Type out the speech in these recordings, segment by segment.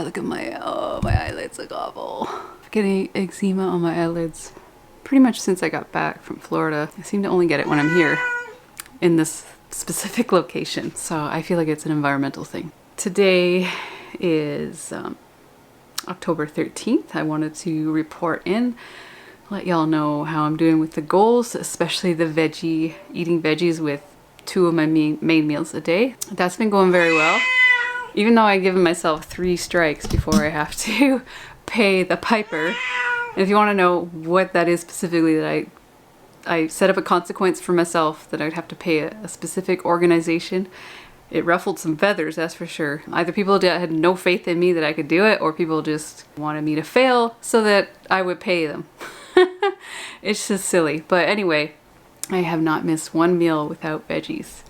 look at my, oh, my eyelids look awful. Getting eczema on my eyelids pretty much since I got back from Florida. I seem to only get it when I'm here in this specific location. So I feel like it's an environmental thing. Today is October 13th. I wanted to report in, let y'all know how I'm doing with the goals, especially the eating veggies with 2 of my main meals a day. That's been going very well. Even though I've given myself 3 strikes before I have to pay the piper. And if you want to know what that is specifically, that I set up a consequence for myself that I'd have to pay a specific organization. It ruffled some feathers, that's for sure. Either people had no faith in me that I could do it, or people just wanted me to fail so that I would pay them. It's just silly. But anyway, I have not missed 1 meal without veggies.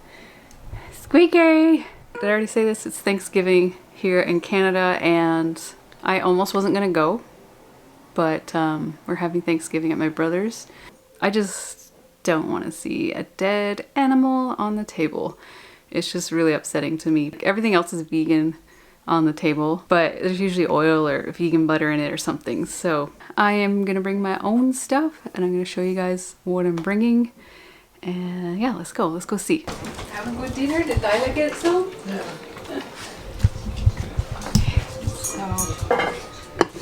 Squeaky! Did I already say this? It's Thanksgiving here in Canada, and I almost wasn't gonna go, but we're having Thanksgiving at my brother's. I just don't want to see a dead animal on the table. It's just really upsetting to me. Everything else is vegan on the table, but there's usually oil or vegan butter in it or something. So I am gonna bring my own stuff, and I'm gonna show you guys what I'm bringing. And yeah, let's go see. Have a good dinner. Did Lila get some? Yeah. Okay, so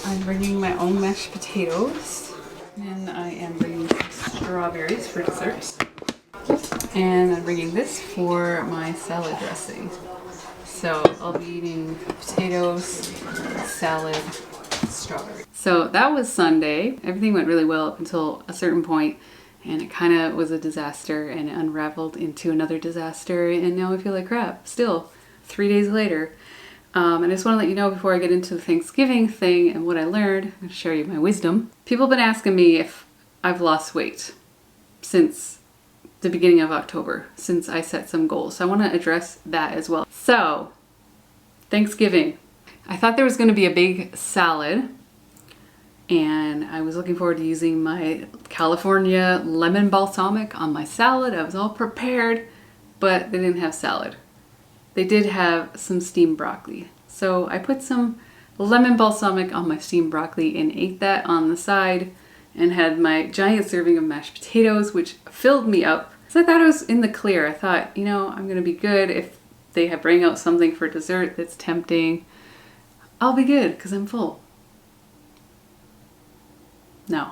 I'm bringing my own mashed potatoes, and I am bringing strawberries for dessert. And I'm bringing this for my salad dressing. So I'll be eating potatoes, salad, strawberries. So that was Sunday. Everything went really well up until a certain point, and it kind of was a disaster, and it unraveled into another disaster, and now I feel like crap still 3 days later. And I just want to let you know before I get into the Thanksgiving thing and what I learned, I'm going to share you my wisdom. People have been asking me if I've lost weight since the beginning of October, since I set some goals. So I want to address that as well. So, Thanksgiving. I thought there was going to be a big salad, and I was looking forward to using my California lemon balsamic on my salad. I was all prepared, but they didn't have salad. They did have some steamed broccoli. So I put some lemon balsamic on my steamed broccoli and ate that on the side, and had my giant serving of mashed potatoes, which filled me up. So I thought I was in the clear. I thought, you know, I'm gonna be good if they bring out something for dessert that's tempting. I'll be good because I'm full. No.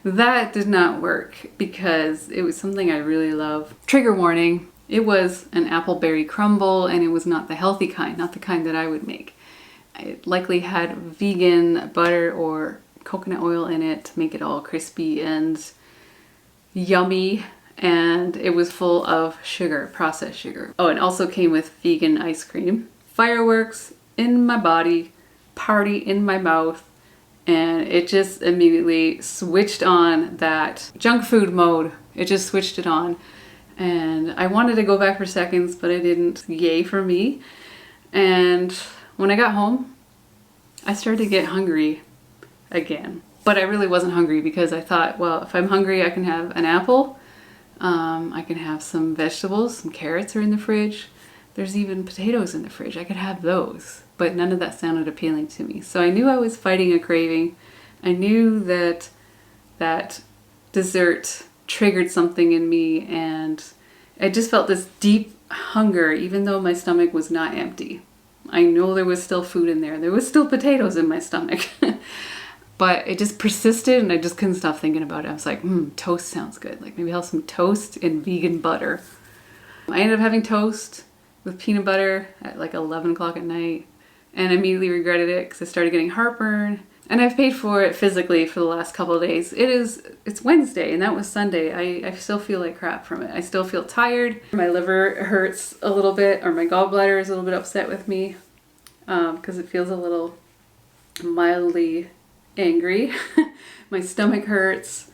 That did not work because it was something I really love. Trigger warning, it was an appleberry crumble, and it was not the healthy kind, not the kind that I would make. It likely had vegan butter or coconut oil in it to make it all crispy and yummy, and it was full of sugar, processed sugar. Oh, it also came with vegan ice cream. Fireworks in my body, party in my mouth, and it just immediately switched on that junk food mode. It just switched it on, and I wanted to go back for seconds, but I didn't. Yay for me. And when I got home, I started to get hungry again. But I really wasn't hungry because I thought, well, if I'm hungry, I can have an apple. I can have some vegetables, some carrots are in the fridge. There's even potatoes in the fridge. I could have those, but none of that sounded appealing to me. So I knew I was fighting a craving. I knew that that dessert triggered something in me, and I just felt this deep hunger, even though my stomach was not empty. I know there was still food in there. There was still potatoes in my stomach. But it just persisted, and I just couldn't stop thinking about it. I was like, toast sounds good. Like maybe I'll have some toast and vegan butter. I ended up having toast with peanut butter at like 11 o'clock at night, and immediately regretted it because I started getting heartburn. And I've paid for it physically for the last couple of days. It's Wednesday, and that was Sunday. I still feel like crap from it. I still feel tired. My liver hurts a little bit, or my gallbladder is a little bit upset with me because it feels a little mildly angry. My stomach hurts,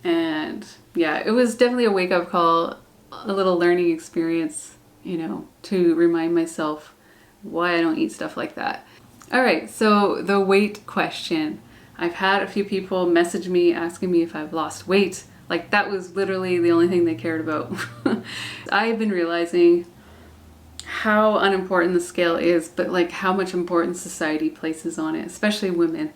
and yeah, it was definitely a wake-up call, a little learning experience, you know, to remind myself why I don't eat stuff like that. All right, so the weight question. I've had a few people message me asking me if I've lost weight. Like that was literally the only thing they cared about. I've been realizing how unimportant the scale is, but like how much importance society places on it, especially women.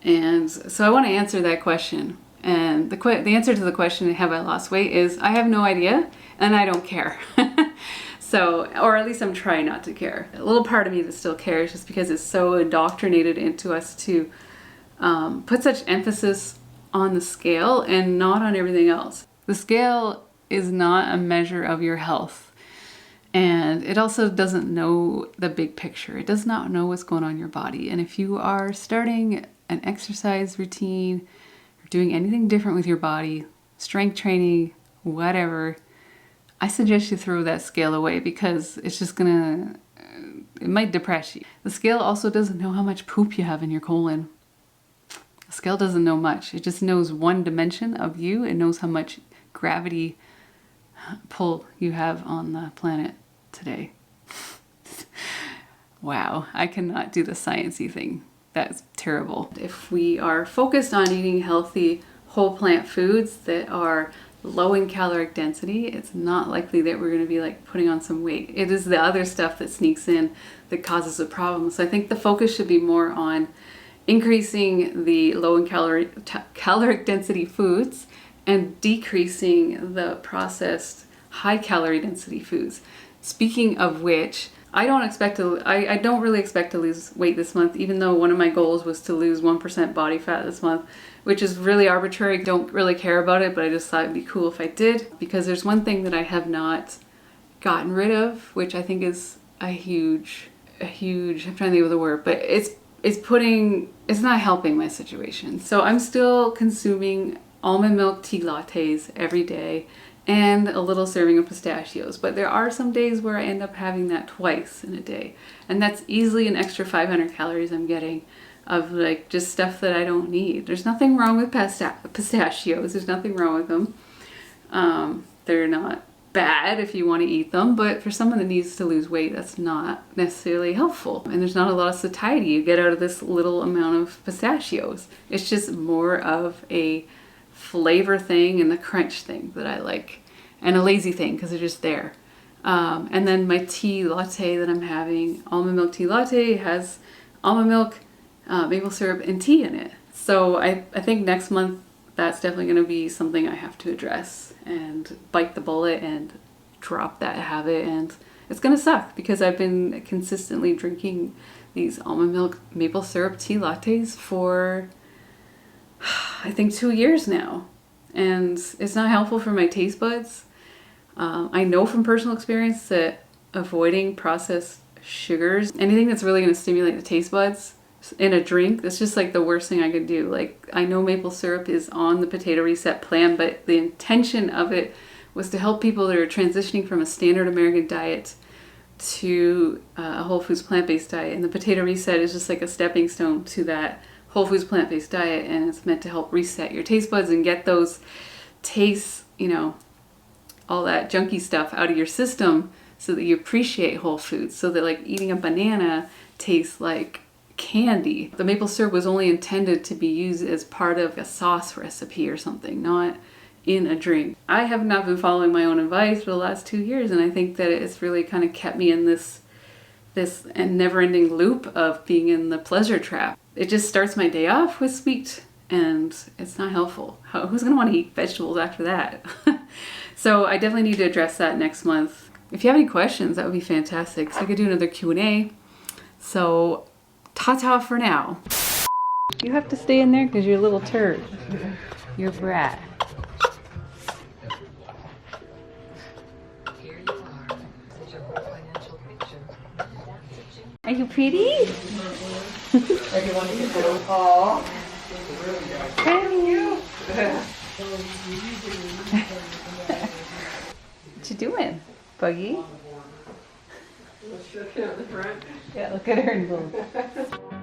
And so I want to answer that question. And the answer to the question, have I lost weight, is I have no idea and I don't care. So, or at least I'm trying not to care. A little part of me that still cares, just because it's so indoctrinated into us to put such emphasis on the scale and not on everything else. The scale is not a measure of your health. And it also doesn't know the big picture. It does not know what's going on in your body. And if you are starting an exercise routine, or doing anything different with your body, strength training, whatever, I suggest you throw that scale away, because it's just it might depress you. The scale also doesn't know how much poop you have in your colon. The scale doesn't know much. It just knows one dimension of you. It knows how much gravity pull you have on the planet today. Wow, I cannot do the sciencey thing. That's terrible. If we are focused on eating healthy whole plant foods that are low in caloric density, it's not likely that we're going to be like putting on some weight. It is the other stuff that sneaks in that causes a problem. So I think the focus should be more on increasing the low in caloric density foods and decreasing the processed high calorie density foods. Speaking of which, I don't really expect to lose weight this month, even though one of my goals was to lose 1% body fat this month, which is really arbitrary. Don't really care about it, but I just thought it'd be cool if I did, because there's one thing that I have not gotten rid of, which I think is a huge, I'm trying to think of the word, but it's not helping my situation. So I'm still consuming almond milk tea lattes every day and a little serving of pistachios. But there are some days where I end up having that twice in a day. And that's easily an extra 500 calories I'm getting of like just stuff that I don't need. There's nothing wrong with pistachios. There's nothing wrong with them. They're not bad if you want to eat them, but for someone that needs to lose weight, that's not necessarily helpful. And there's not a lot of satiety you get out of this little amount of pistachios. It's just more of a flavor thing and the crunch thing that I like, and a lazy thing because they're just there. And then my tea latte that I'm having, almond milk tea latte, has almond milk, maple syrup, and tea in it. So I think next month that's definitely going to be something I have to address and bite the bullet and drop that habit. And it's going to suck because I've been consistently drinking these almond milk maple syrup tea lattes for I think 2 years now, and it's not helpful for my taste buds. I know from personal experience that avoiding processed sugars, anything that's really going to stimulate the taste buds in a drink, that's just like the worst thing I could do. Like, I know maple syrup is on the Potato Reset plan, but the intention of it was to help people that are transitioning from a standard American diet to a whole foods plant-based diet, and the Potato Reset is just like a stepping stone to that whole foods plant-based diet, and it's meant to help reset your taste buds and get those tastes, all that junky stuff out of your system so that you appreciate whole foods, so that like eating a banana tastes like candy. The maple syrup was only intended to be used as part of a sauce recipe or something, not in a drink. I have not been following my own advice for the last 2 years, and I think that it's really kind of kept me in this never-ending loop of being in the pleasure trap. It just starts my day off with sweet, and it's not helpful. Who's going to want to eat vegetables after that? So I definitely need to address that next month. If you have any questions, that would be fantastic. So I could do another Q&A. So ta-ta for now. You have to stay in there because you're a little turd. You're a brat. Are you pretty? Everyone get a little call. What you doing, Buggy? Let's look at the front. Yeah, look at her and go.